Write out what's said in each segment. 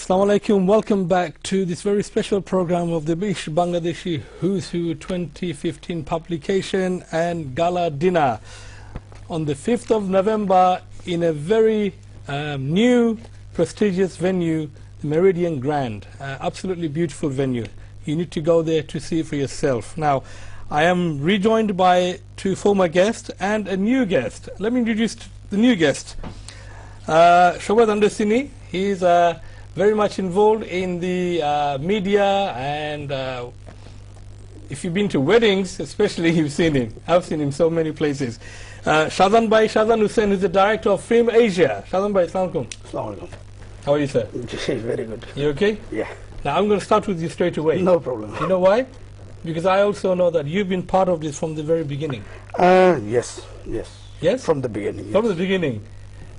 Assalamu alaikum. Welcome back to this very special program of the Bangladeshi Who's Who 2015 publication and gala dinner on the 5th of November in a very new, prestigious venue, the Meridian Grand. Absolutely beautiful venue. You need to go there to see for yourself. Now, I am rejoined by two former guests and a new guest. Let me introduce the new guest. Shobhat Andasini. He's very much involved in the media, and if you've been to weddings, especially, you've seen him. I've seen him so many places. Shazan Hussain is the director of Film Asia. Shazan Bhai, Assalamu alaikum. Assalamu alaikum. How are you, sir? Very good. You okay? Yeah. Now, I'm going to start with you straight away. No problem. You know why? Because I also know that you've been part of this from the very beginning. Yes. Yes? From the beginning. Yes. From the beginning.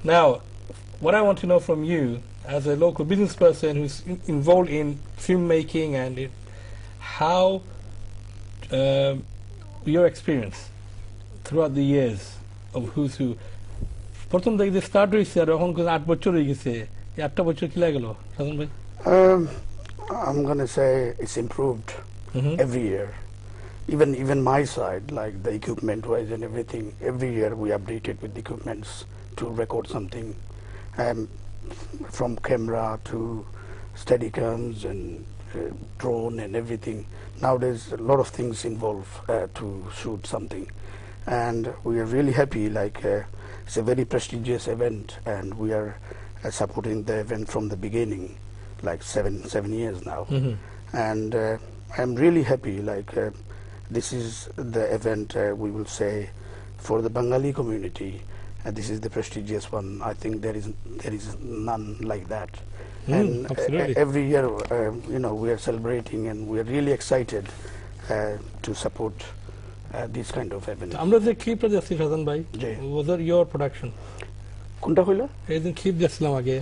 Now, what I want to know from you, as a local business person who's involved in filmmaking, and how your experience throughout the years of Who's Who. প্রথম থেকে যে start হয়েছে আর এখন 8 বছর হয়ে গেছে, এই 8টা বছর কি লাগলো সাজান ভাই? I'm going to say it's improved every year. Even my side, like the equipment wise and everything, every year we update it with the equipments to record something. From camera to Steadicams and drone and everything. Nowadays a lot of things involve to shoot something, and we are really happy. Like it's a very prestigious event, and we are supporting the event from the beginning, like seven years now. And I'm really happy. Like this is the event we will say for the Bengali community. And this is the prestigious one. I think there is none like that. And every year, we are celebrating, and we are really excited to support this kind of event. আমরা যে ক্লিপটা দেখছি সাজান ভাই, was that your production? কোনটা হইলো? এই দিন ক্লিপ দেখছিলাম আগে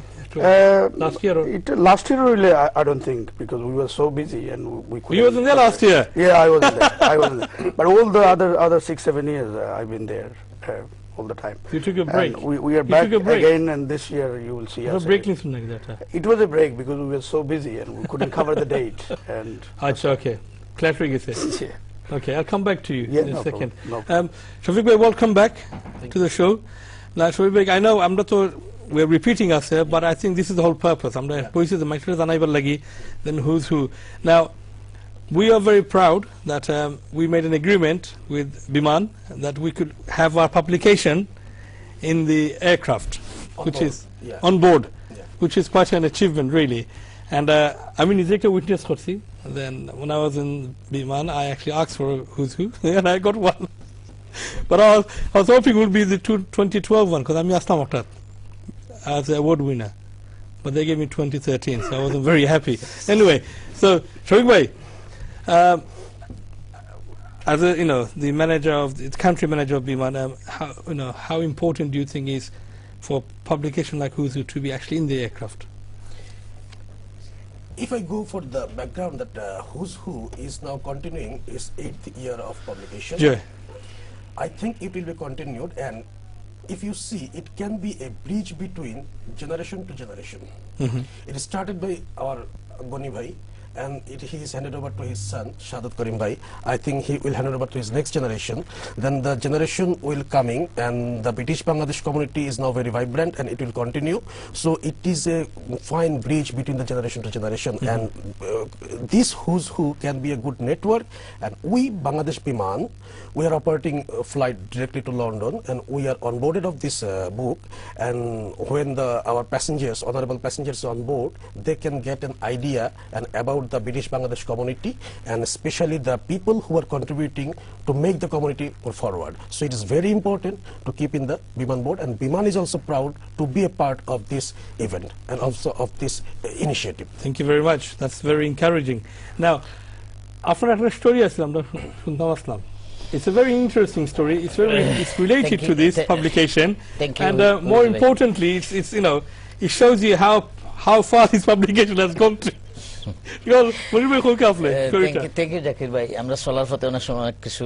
last year really I don't think, because we were so busy and we couldn't. You wasn't there last year? Yeah, I wasn't there. But all the other 6-7 years I've been there all the time. You took a break. And we are back again, and this year you will see us. Like that, It was a break because we were so busy and we couldn't cover the date. And okay. Clarifying it. Yeah. Okay, I'll come back to you in a second. No Shafiq bhai, welcome back to the show. Now, Shafiq bhai, I know we're repeating ourselves, but I think this is the whole purpose. Then Who's Who. Now, we are very proud that we made an agreement with Biman that we could have our publication in the aircraft, on board, which is quite an achievement, really. And I mean, is a witness, Khorsi. Then when I was in Biman, I actually asked for a Who's Who, and I got one. But I was hoping it would be the 2012 one, because I'm Yastam Akhtar as the award winner. But they gave me 2013, so I wasn't very happy. Anyway, so Shafiq bhai, as the manager of the country manager of Biman, how important do you think is for publication like Who's Who to be actually in the aircraft? If I go for the background, that Who's Who is now continuing its 8th year of publication. Yeah. I think it will be continued, and if you see, it can be a bridge between generation to generation. It started by our Goni Bhai, and he is handed over to his son Shadat Karim Bhai. I think he will hand it over to his next generation. Then the generation will coming, and the British Bangladesh community is now very vibrant, and it will continue. So it is a fine bridge between the generation to generation, and this Who's Who can be a good network. And we, Bangladesh Biman, we are operating a flight directly to London, and we are onboarded of this book. And when our passengers, honorable passengers on board, they can get an idea and about the British Bangladesh community, and especially the people who are contributing to make the community go forward. So it is very important to keep in the Biman board, and Biman is also proud to be a part of this event and also of this initiative. Thank you very much. That's very encouraging. Now, after a story, it's a very interesting story. It's related to this publication. Thank you. And more importantly, it shows you how far this publication has gone to. Thank you Zakir ভাই। আমরা চলার পথে অনেক সময় অনেক কিছু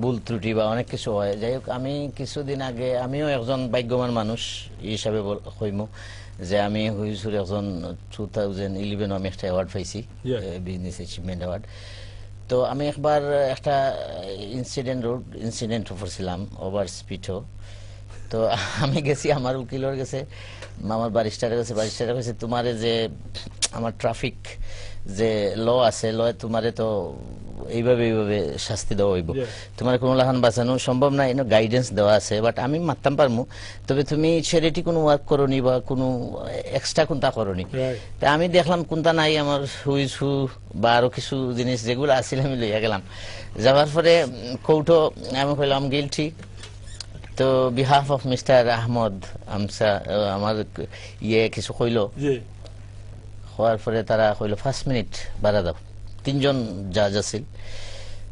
ভুল ত্রুটি বা অনেক কিছু হয়। যাই হোক, আমি কিছুদিন আগে আমিও একজন ভাগ্যবান মানুষ হিসাবে হইমু যে আমি হুইজুর একজন 2011 আমি একটা অ্যাওয়ার্ড পাইছি, বিজনেস অ্যাচিভমেন্ট অ্যাওয়ার্ড। তো আমি একবার একটা ইনসিডেন্ট করছিলাম ওভার স্পিডও। তো আমি গেছি আমার উকিলের কাছে, আমার ব্যারিস্টারের কাছে। ব্যারিস্টারের কাছে তোমারে যে আমার ট্রাফিক যে ল আছে, ল তোমারে তো এইভাবে শাস্তি দেওয়া হইব, তোমার কোনো লাহান বাঁচানো সম্ভব না, এনে গাইডেন্স দেওয়া আছে, বাট আমি মারতাম পারমু। তবে তুমি চ্যারিটি কোনো ওয়ার্ক করনি বা কোনো এক্সট্রা কোনটা করনি। তা আমি দেখলাম কোনটা নাই আমার হুইজ হু বা আরো কিছু জিনিস যেগুলো আছিল আমি লইয়া গেলাম। যাওয়ার পরে কৌটো আমি কইলাম গিলটি। তো বিহাফ অফ মিস্টার আহমদ আমসা আমার কিছু কইল। হওয়ার পরে তারা কইল 5 মিনিট বাড়া দাও। 3জন জাজ আছিল,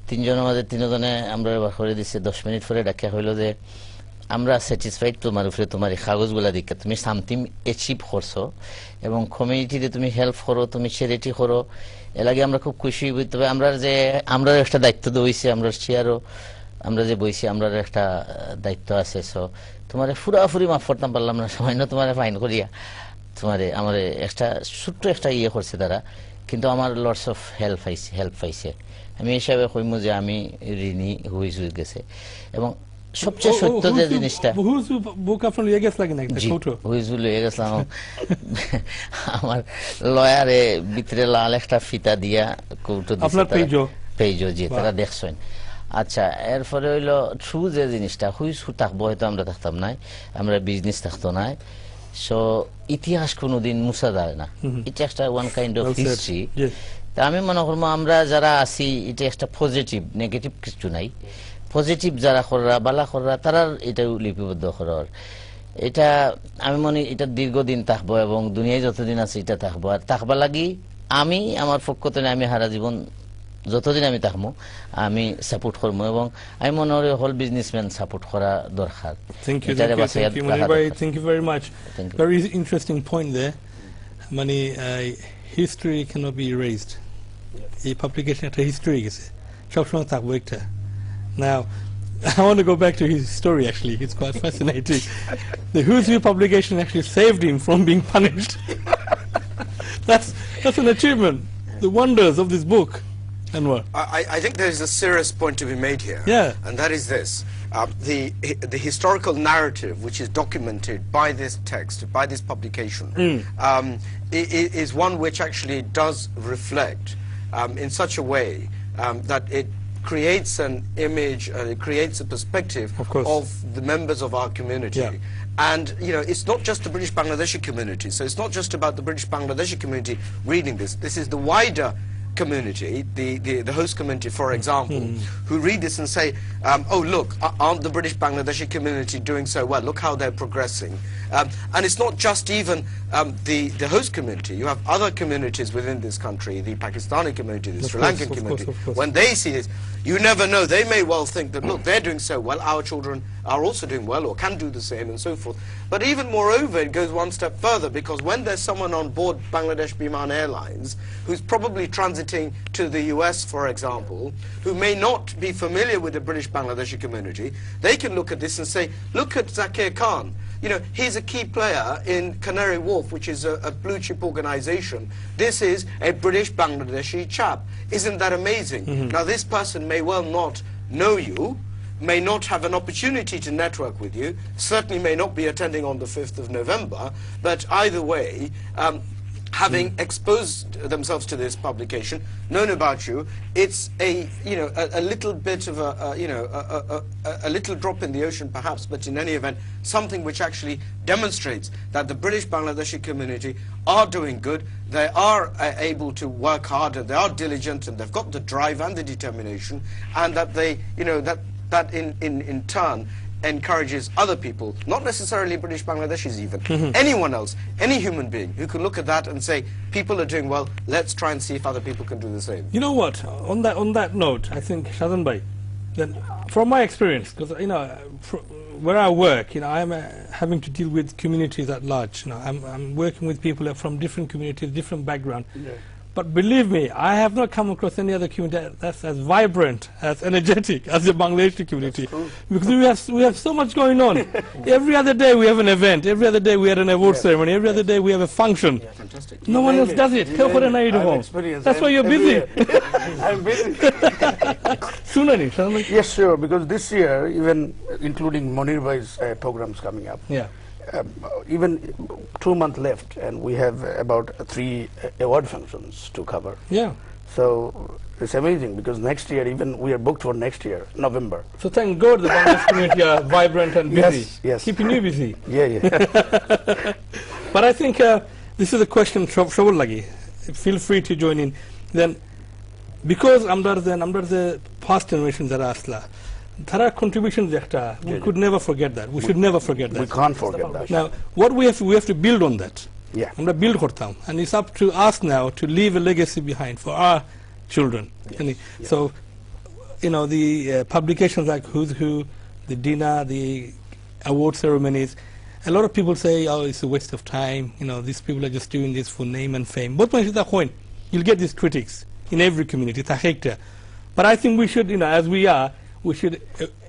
3জনের মাঝে 3জনে আমরা করে দিচ্ছি। 10 মিনিট পরে ডাকিয়া হইল যে আমরা স্যাটিসফাইড তোমার উপরে, তোমার এই কাগজগুলা দেখে তুমি সামথিং অ্যাচিভ করছো এবং কমিউনিটিতে তুমি হেল্প করো, তুমি চ্যারিটি করো, এর লাগে আমরা খুব খুশি। তবে আমরা একটা দায়িত্ব দিয়েছি, আমরা চেয়ারও আমরা যে বইছি আমরা একটা দায়িত্ব আছে। সো তোমার পুরাপুরি মাফ করতাম পারলাম না, সামান্য তোমার ফাইন করিয়া তোমার আমার একটা ছোট্ট একটা করছে তারা, কিন্তু আমার লটস অফ হেল্প পাইছে। আমি হিসাবে কইমু যে আমি ঋণী হুইজ গেছে। এবং সবচেয়ে সত্য যে জিনিসটা লইয়া গেছিলাম আমার লয়ারে ভিতরে লাল একটা ফিতা দিয়া কৌটো পেইজো যে তারা দেখছেন। আচ্ছা, এরপরে হইলো থ্রু যে জিনিসটা হুইজ থাকবো, হয়তো আমরা থাকতাম নাই, আমরা বিজনেস থাকতো নাই। সো ইতিহাস কোনোদিন মুছা যায় না, এটা একটা ওয়ান কাইন্ড অফ হিস্ট্রি। তা আমি মনে করবো আমরা যারা আছি এটা একটা পজিটিভ, নেগেটিভ কিছু নাই। পজিটিভ যারা কররা বালা কররা তারা এটা লিপিবদ্ধ করার, এটা আমি মনে এটা দীর্ঘদিন থাকবো এবং দুনিয়ায় যতদিন আছে এটা থাকবো। আর থাকবা লাগি আমি আমার পক্ষ থেকে আমি সারা জীবন যতদিন আমি থাকবো আমি সাপোর্ট করবো এবং আমি মনে করি হল বিজনেসম্যান সাপোর্ট করা দরকার। Thank you very much. Very interesting point there. History cannot be erased. A publication একটা history গেছে, সবসময় থাকবো একটা। Now, I want to go back to his story actually. It's quite fascinating. The Who's Who publication actually saved him from being punished. That's an achievement. The wonders of this book. Anwar. I think there is a serious point to be made here, and that is this: the historical narrative which is documented by this text, by this publication, is one which actually does reflect in such a way that it creates an image, it creates a perspective of the members of our community. And it's not just the British Bangladeshi community, so it's not just about the British Bangladeshi community reading this. This is the wider community, the host community, for example, who read this and say, oh look, aren't the British Bangladeshi community doing so well? Look how they're progressing. And it's not just even the host community. You have other communities within this country, the Pakistani community, the Sri Lankan community. When they see this, you never know, they may well think that, look, they're doing so well, our children are also doing well or can do the same and so forth. But even moreover, it goes one step further, because when there's someone on board Bangladesh Biman Airlines who's probably transiting to the US, for example, who may not be familiar with the British Bangladeshi community, they can look at this and say, look at Zakir Khan. He's a key player in Canary Wharf, which is a blue chip organization. This is a British Bangladeshi chap. Isn't that amazing? Now this person may well not know you, may not have an opportunity to network with you, certainly may not be attending on the 5th of November, but either way, having exposed themselves to this publication, known about you, it's a little bit of a little drop in the ocean perhaps, but in any event, something which actually demonstrates that the British Bangladeshi community are doing good, they are able to work hard, and they are diligent, and they've got the drive and the determination, and that they, that in turn encourages other people, not necessarily British Bangladeshis even, anyone else, any human being who can look at that and say, people are doing well, let's try and see if other people can do the same. You know what, on that note, I think, Shazan Bhai, then from my experience, because where I work, I'm having to deal with communities at large. I'm working with people from different communities, different background. But believe me, I have not come across any other community that's as vibrant, as energetic as the Bangladeshi community. Because we have so much going on. Every other day we have an event. Every other day we have an award ceremony. Every other day we have a function. Yeah, fantastic. No one else does it. That's why you're busy. I'm busy. Sunani, Yes, sure. Because this year, even including Monir Bhai's programs coming up, yeah. Even 2 months left, and we have about 3 award functions to cover. Yeah. So it's amazing because next year, even we are booked for next year, November. So thank God the Bangladesh community are vibrant and busy. Yes, yes. Keeping you busy. Yeah, yeah. But I think this is a question, Shobul Lagi. Feel free to join in. Then, because under the past generations that asla, there are contributions that we could never forget that. We should never forget that. We can't forget that. Now, what we have to build on that. Yeah. Build kortam, and it's up to us now to leave a legacy behind for our children. Yes. So, the publications like Who's Who, the dinner, the award ceremonies, a lot of people say, oh, it's a waste of time. These people are just doing this for name and fame. But you'll get these critics in every community. But I think we should, as we are, we should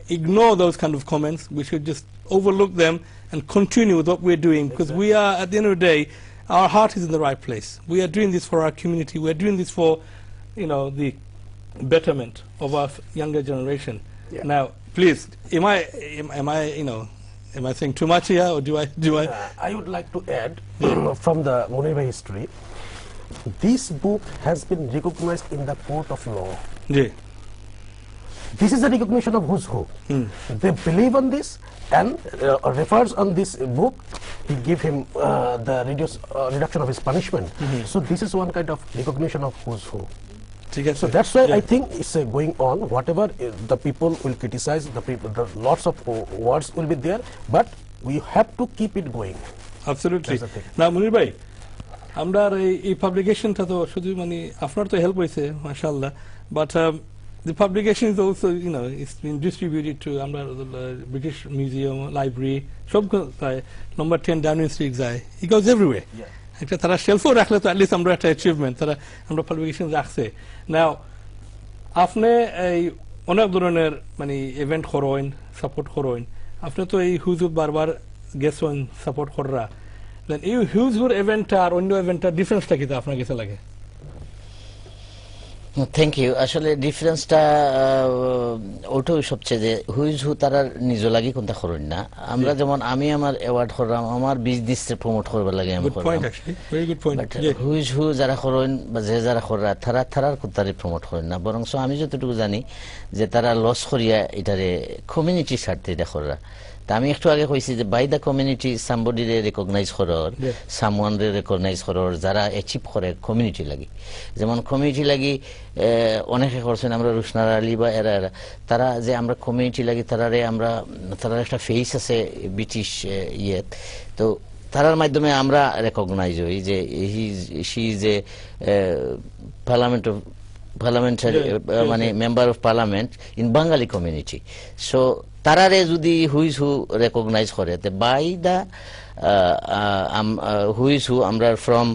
ignore those kind of comments. We should just overlook them and continue with what we're doing, because we are, at the end of the day, our heart is in the right place. We are doing this for our community. We are doing this for, the betterment of our younger generation. Yeah. Now, please, am I saying too much here, or do I? I would like to add from the Monir Bhai history. This book has been recognized in the court of law. Yeah. This is a recognition of Who's Who. They believe on this and refers on this book. He give him the reduction of his punishment. So this is one kind of recognition of Who's Who. So that's why I think it's going on. Whatever the people will criticize, the lots of words will be there, but we have to keep it going. Absolutely. Now, Munir Bhai, আমরা এই পাবলিকেশনটা তো শুধু আপনার তো help হয়েছে মাশাআল্লাহ, but the publication is also, it's been distributed to British Museum, Library, number 10 Downing Street যায়. It goes everywhere. একটা তারা শেলফও রাখলে তো at least আমরা একটা অ্যাচিভমেন্ট, তারা আমরা পাবলিকেশন রাখছে। Now, আপনি এই অনেক ধরনের ইভেন্ট করেন, সাপোর্ট করেন, আপনি তো এই হুজুর বারবার গেছেন সাপোর্ট করা, দেন এই হুজুর ইভেন্টটা আর অন্য ইভেন্টটার ডিফারেন্সটা কি আপনার কাছে লাগে? Thank you. আসলে ডিফারেন্সটা ওটাই সবচেয়ে যে হুইজ হু তারা নিজ লাগি কোনটা করেন না। আমরা যেমন আমি আমার অ্যাওয়ার্ড করলাম, আমার বিজনেস প্রমোট করবার লাগে আমি করলাম। হুইজ হু যারা করেন বা যে যারা করা তারার কোনটারে প্রমোট করেন না, বরং আমি যতটুকু জানি যে তারা লস করিয়া এটারে কমিউনিটি স্বার্থে এটা করা। তা আমি একটু আগে কইছি যে বাই দ্য কমিউনিটি সামবডিরে রেকগনাইজ করার, সামওয়ানরে রেকগনাইজ করার যারা অ্যাচিভ করে কমিউনিটি লাগি। যেমন কমিউনিটি লাগি অনেকে করছেন, আমরা রুশনার আলী বা এরা তারা যে আমরা কমিউনিটি লাগি তারা একটা ফেস আছে ব্রিটিশ ইয়েত, তো তারার মাধ্যমে আমরা রেকগনাইজ হই যে she is a parliamentary member of parliament in Bengali community. So tarare judi who is who recognize করে by the who is who আমরা from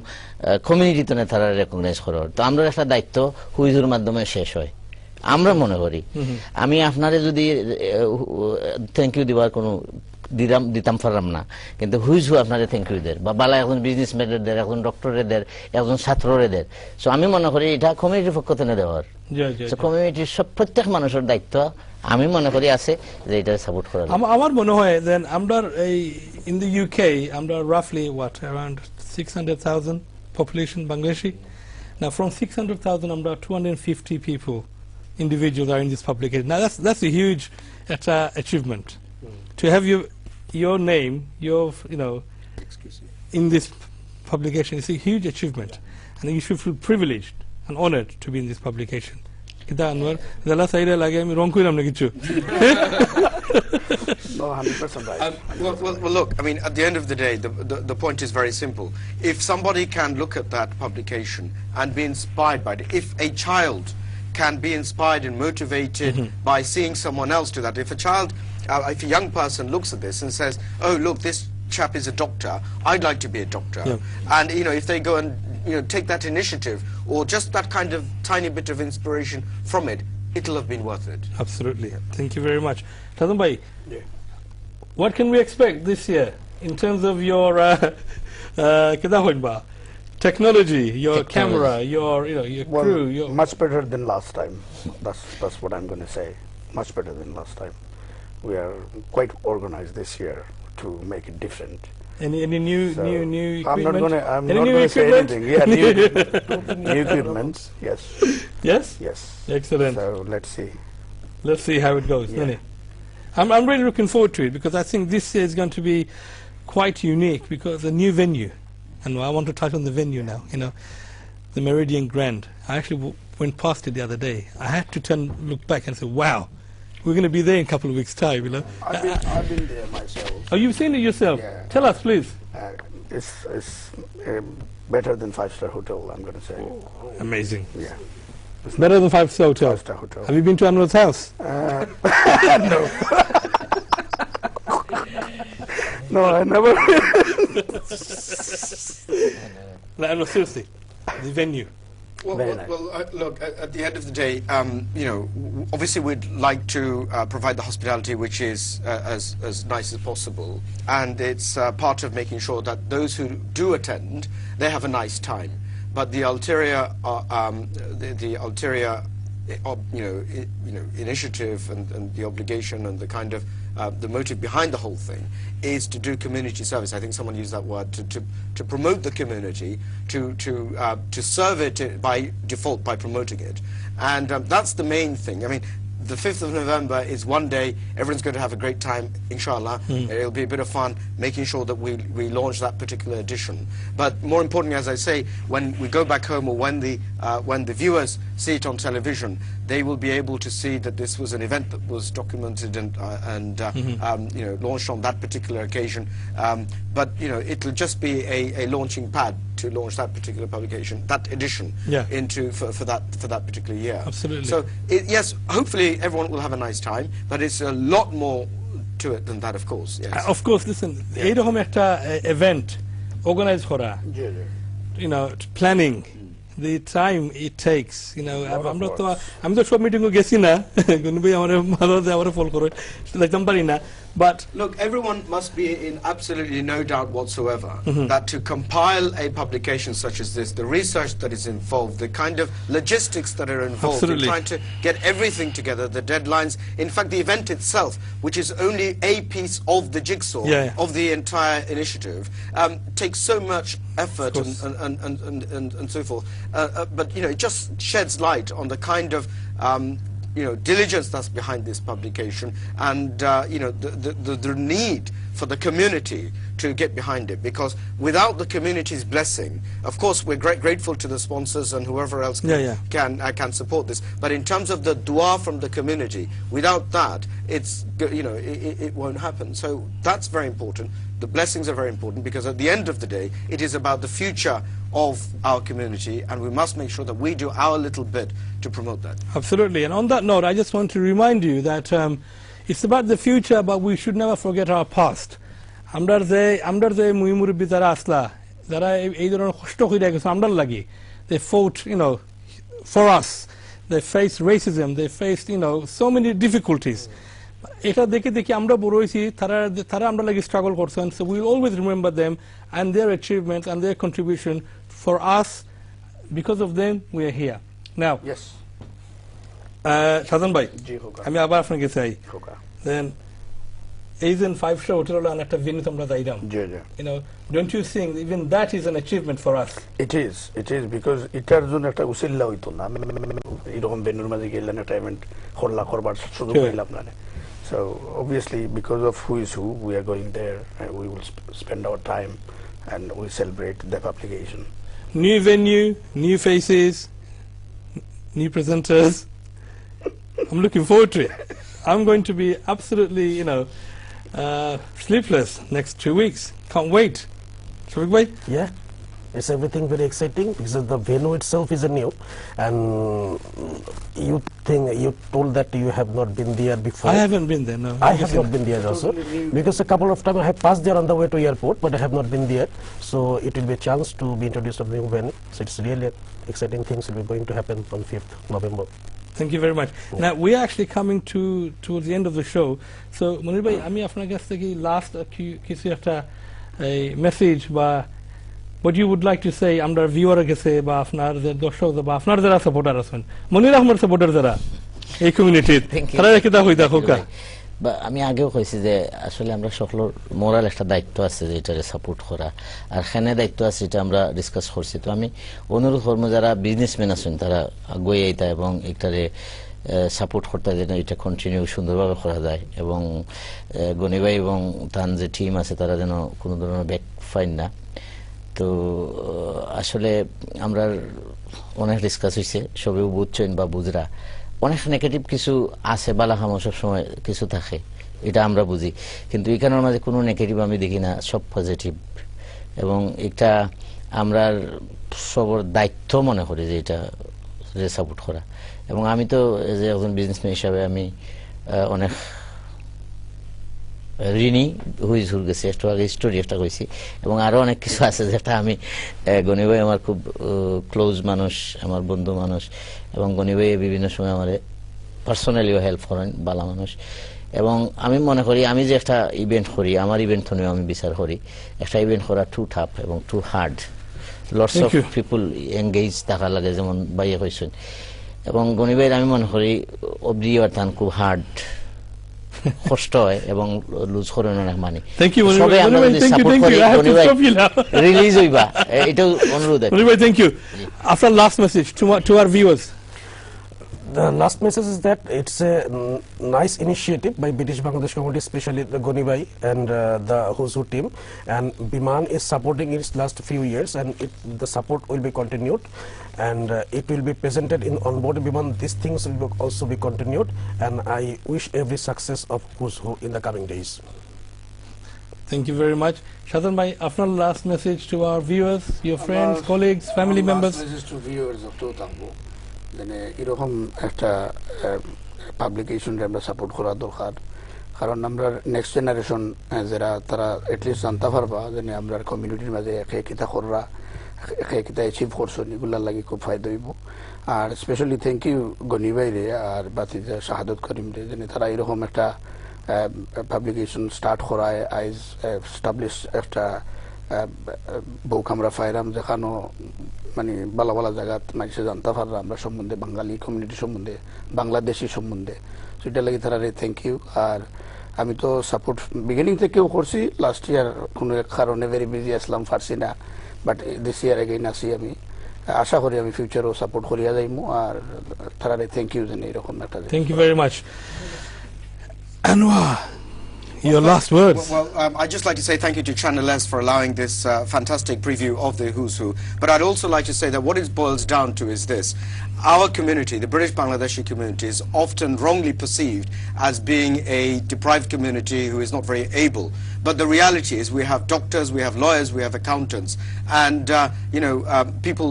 community তে তারা recognize করে, তো আমরা একটা দায়িত্ব who is এর মাধ্যমে শেষ হয় আমরা মনে করি। আমি আপনারে যদি থ্যাংক ইউ দিবার কোনো দিতাম পারলাম না, কিন্তু হুইজ হু আপনারা থ্যাংক ইউ দের বা বালা এখন বিজনেসম্যানের দের, এখন ডক্টরের দের, এখন ছাত্ররে দের। সো আমি মনে করি এটা কমিউনিটির পক্ষ থেকে দেওয়ার, কমিউনিটির সব প্রত্যেক মানুষের দায়িত্ব আমি মনে করি আছে যে এটা সাপোর্ট করা। আমার মনে হয় দেন আমরা এই ইন দ্য ইউকে আমরা রাফলি around 600,000 population Bangladeshi. Now from 600,000 আমরা 250 people individuals are in this publication. Now that's a huge achievement. To have your name, in this publication is a huge achievement, and you should feel privileged and honored to be in this publication. Kita Anwar, zala saida lage ami wrong koilam na kichu. No, 100% right. Well, look, I mean, at the end of the day, the point is very simple. If somebody can look at that publication and be inspired by it, if a child can be inspired and motivated by seeing someone else do that, if a young person looks at this and says, oh look, chap is a doctor, I'd like to be a doctor. And if they go and take that initiative, or just that kind of tiny bit of inspiration from it, it'll have been worth it. Absolutely. Thank you very much. Shazam bhai, what can we expect this year in terms of your technology, your camera, your crew? Much better than last time. That's what I'm going to say. Much better than last time. We are quite organized this year to make it different. Any new equipment? I'm not going to say anything. Yeah, new equipment. Yes. Yes. Yes. Excellent. So let's see. Let's see how it goes. Yeah. I'm really looking forward to it, because I think this year is going to be quite unique, because a new venue, and I want to touch on the venue now. The Meridian Grand. I actually went past it the other day. I had to look back and say, wow, we're going to be there in a couple of weeks' time. I've been there myself. Oh, you've seen it yourself? Yeah. Tell us, please. It's better than 5-star hotel, I'm going to say. Amazing. Yeah. It's better than 5-star hotel. 5-star hotel. Have you been to Anwar's house? No. No, I never. No, seriously. The venue. Well, look, at the end of the day, obviously we'd like to provide the hospitality which is as nice as possible, and it's part of making sure that those who do attend, they have a nice time. But the ulterior, initiative and the obligation and the kind of the motive behind the whole thing is to do community service. I think someone used that word, to promote the community, to serve it by default by promoting it, and that's the main thing. I mean, the 5th of November is one day, everyone's going to have a great time, inshallah. It'll be a bit of fun making sure that we launch that particular edition. But more importantly, as I say, when we go back home, or when the viewers see it on television, they will be able to see that this was an event that was documented and launched on that particular occasion. But it'll just be a launching pad to launch that particular publication, that edition, for that particular year. Absolutely. So yes, hopefully everyone will have a nice time, but it's a lot more to it than that, of course. Yes. Of course, listen, এইরকম একটা event organize করা, planning, the time it takes, আমি তো সব মিটিংও গেছি না, আমার follow করে দেখতাম পারি না. But look, everyone must be in absolutely no doubt whatsoever that to compile a publication such as this, the research that is involved, the kind of logistics that are involved in trying to get everything together, the deadlines, in fact the event itself, which is only a piece of the jigsaw of the entire initiative, takes so much effort and so forth. But it just sheds light on the kind of diligence that's behind this publication, and the need for the community to get behind it, because without the community's blessing, of course we're grateful to the sponsors and whoever else can support this, but in terms of the dua from the community, without that it won't happen. So that's very important. The blessings are very important, because at the end of the day it is about the future of our community, and we must make sure that we do our little bit to promote that. Absolutely. And on that note, I just want to remind you that it's about the future, but we should never forget our past. আমরা যে মুরব্বী যারা আসলা, যারা এই ধরনের কষ্ট করে গেছে আমরার লাগি, they fought for us, they faced racism, they faced so many difficulties. এটা দেখে আমরা বড় হইছি, তারা আমরা লাগি struggle করছেন, so we will always remember them and their achievements and their contribution. For us, because of them, we are here. Now, yes. Shazan bhai, আমি আবার আপনাকে চাই, then Asian 5-star hotel and একটা venue আমরা যাইলাম. Don't you think even that is an achievement for us? It is, because এটার জন্য একটা উসিলা হইতো না, এরকম ভেন্যুর মাঝে গেলেন একটা ইভেন্ট করবার সুযোগ পেলাম না. So obviously, because of who is who, we are going there, and we will spend our time and we celebrate the publication. New venue, new faces, new presenters. I'm looking forward to it. I'm going to be absolutely, sleepless next 2 weeks. Can't wait. Shall we wait? Yeah. It's everything very exciting because the venue itself is a new, and you told that you have not been there before. I haven't been there, no. I have not been there also, because a couple of times I have passed there on the way to airport, but I have not been there. So it will be a chance to be introduced to the new venue. So it's really exciting things will be going to happen on 5th November. Thank you very much. Now we are actually coming towards the end of the show. So Munir bhai, আমি আপনার কাছ থেকে last কিছু একটা message বা what you would like to say আমরা viewer কাছে বা আপনার যে দর্শক বা আপনার যারা সাপোর্টার আছেন, মনির আহমদ সাপোর্টার যারা এই কমিউনিটির, তারা কিটা হইতা হোকা। বা আমি আগেও কইছি যে আসলে আমরা সকলের মোরাল একটা দায়িত্ব আছে যে এটারে সাপোর্ট করা, আর খানে দায়িত্ব আছে এটা আমরা ডিসকাস করছি। তো আমি অনুরোধ করবো যারা বিজনেসম্যান আছেন তারা আগুয়ে আইতা এবং এটারে সাপোর্ট করতে যেন এটা কন্টিনিউ সুন্দরভাবে করা যায়, এবং গনিভাই এবং তার যে টিম আছে তারা যেন কোনো ধরনের ব্যাক ফাইন না। তো আসলে আমরা অনেক ডিসকাস হয়েছে, সবেও বুঝছেন বা বুঝরা অনেক নেগেটিভ কিছু আছে, বালাখামো সবসময় কিছু থাকে, এটা আমরা বুঝি, কিন্তু এখানের মাঝে কোনো নেগেটিভ আমি দেখি না, সব পজিটিভ। এবং এটা আমরা সবর দায়িত্ব মনে করি যে এটা সাপোর্ট করা। এবং আমি তো যে একজন বিজনেসম্যান হিসাবে আমি অনেক ঋণী হুইজ হুর গেছি, একটু আগে স্টোরি একটা কইছি, এবং আরো অনেক কিছু আছে যেটা আমি গনি ভাই আমার খুব ক্লোজ মানুষ, আমার বন্ধু মানুষ, এবং গনি ভাই বিভিন্ন সময় আমার পার্সোনালিও হেল্প করেন, বালা মানুষ। এবং আমি মনে করি আমি যে একটা ইভেন্ট করি, আমার ইভেন্ট নিয়েও আমি বিচার করি, একটা ইভেন্ট করা টু টাফ এবং too hard, lots of people engage থাকা লাগে, যেমন বাইয়ে কইছেন। এবং গনি ভাইয়ের আমি মনে করি অব্দি অর্থান খুব হার্ড, কষ্ট হয় এবং লুজ করেন অনেক মানি। সবাই আমরা যদি সাপোর্ট করি গনি ভাই রিলিজ হইবা, এটাও অনুরোধ। গনি ভাই, thank you. After last message to our viewers. The last message is that it's a nice initiative by British Bangladesh community, especially the Gonibhai and the Who's Who team, and Biman is supporting its last few years, and the support will be continued, and it will be presented in onboard Biman. These things will also be continued, and I wish every success of Who's Who in the coming days. Thank you very much. Shazan bhai, after last message to our viewers, your friends, colleagues, family members. Last message to viewers of Totango. মানে এরকম একটা publication আমরা support করা দরকার, কারণ আমরা next generation যারা তারা এটলিস্ট জানতে পারবা যে আমরা কমিউনিটির মাঝে একে কিতা কররা, একে কিতা অ্যাচিভ করছেন, এগুলার লাগে খুব ফায়দা হইব। আর স্পেশালি থ্যাংক ইউ গনি ভাইরে আর বাতি শাহাদত করিম রে, যে তারা এরকম একটা পাবলিকেশন স্টার্ট করায়, আইজ এস্টাবলিশ একটা বউক আমরা ফাইরাম, যেখানো মানে বালা বালা জায়গা মানুষে জানতে পাররা আমরা সম্বন্ধে, বাঙালি কমিউনিটি সম্বন্ধে, বাংলাদেশি সম্বন্ধে। সেটা লাগে তারা থ্যাংক ইউ। আর আমি তো সাপোর্ট বিগিনিং থেকেও করছি, লাস্ট ইয়ার কোনো এক কারণে ভেরি বিজি আসলাম, পারছি না, বাট দিস ইয়ার এগেইন আসি। আমি আশা করি আমি ফিউচারও সাপোর্ট করিয়া যাইমু, আর তারা থ্যাংক ইউ জানি এরকম একটা। Thank you very much. Anwar, your last words. Well, I'd just like to say thank you to Channel S for allowing this fantastic preview of the Who's Who. But I'd also like to say that what it boils down to is this. Our community, the British Bangladeshi community, is often wrongly perceived as being a deprived community who is not very able. But the reality is we have doctors, we have lawyers, we have accountants, and people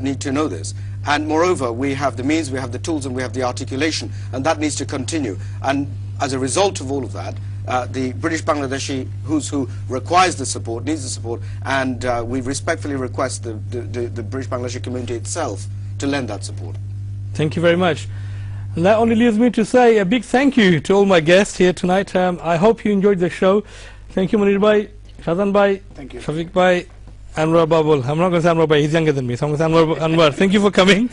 need to know this. And moreover, we have the means, we have the tools, and we have the articulation, and that needs to continue. And as a result of all of that, the British Bangladeshi Who's Who requires the support, needs the support, and we respectfully request the British Bangladeshi community itself to lend that support. Thank you very much. And that only leaves me to say a big thank you to all my guests here tonight. I hope you enjoyed the show. Thank you, Munir bhai, Shazan bhai, Shafiq bhai, Anwar Babul. I'm not going to say Anwar bhai, he's younger than me, so I'm going to say Anwar. Thank you for coming.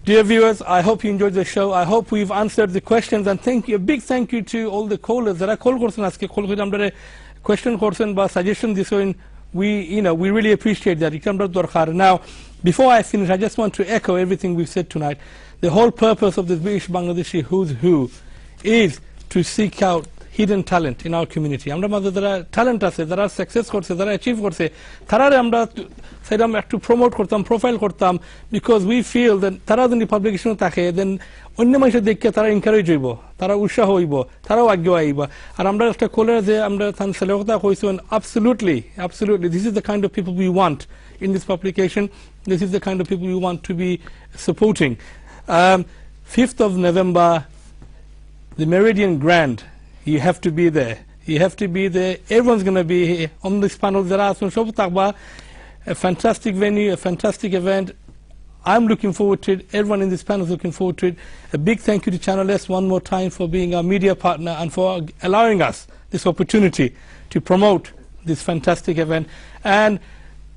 Dear viewers, I hope you enjoyed the show. I hope we've answered the questions, and a big thank you to all the callers that are call korsen aske call kore amra question korsen ba suggestion disoin. We really appreciate that. Now, before I finish, I just want to echo everything we've said tonight. The whole purpose of this British Bangladeshi Who's Who is to seek out hidden talent in our community. Amra madhe jara talent আছে, যারা success করছে, যারা achieve করছে, তারারে আমরা সেটা একটু promote করতাম, প্রোফাইল করতাম, বিকজ উই ফিল দেন তারা যদি পাবলিকেশন থাকে দেন অন্য মানুষের দেখে তারা এনকারেজ হইব, তারা উৎসাহ হইব তারাও আগে আইব আর আমরা একটা কোলে যে আমরা থান সেলেকতা কইছেন absolutely this is the kind of people we want in this publication. This is the kind of people we want to be supporting. 5th of November, the Meridian Grand, you have to be there. You have to be there. Everyone's going to be here on this panel. A fantastic venue, a fantastic event. I'm looking forward to it. Everyone in this panel is looking forward to it. A big thank you to Channel S one more time for being our media partner and for allowing us this opportunity to promote this fantastic event. And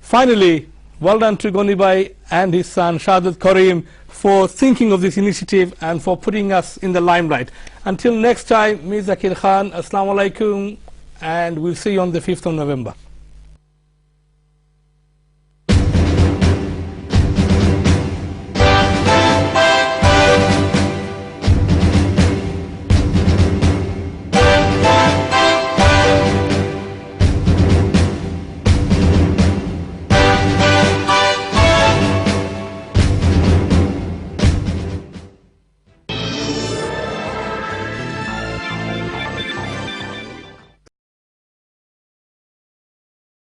finally, well done to Gonibai and his son Shahadat Karim for thinking of this initiative and for putting us in the limelight. Until next time, Mir Zakir Khan, Assalamu alaikum, and we'll see you on the 5th of November.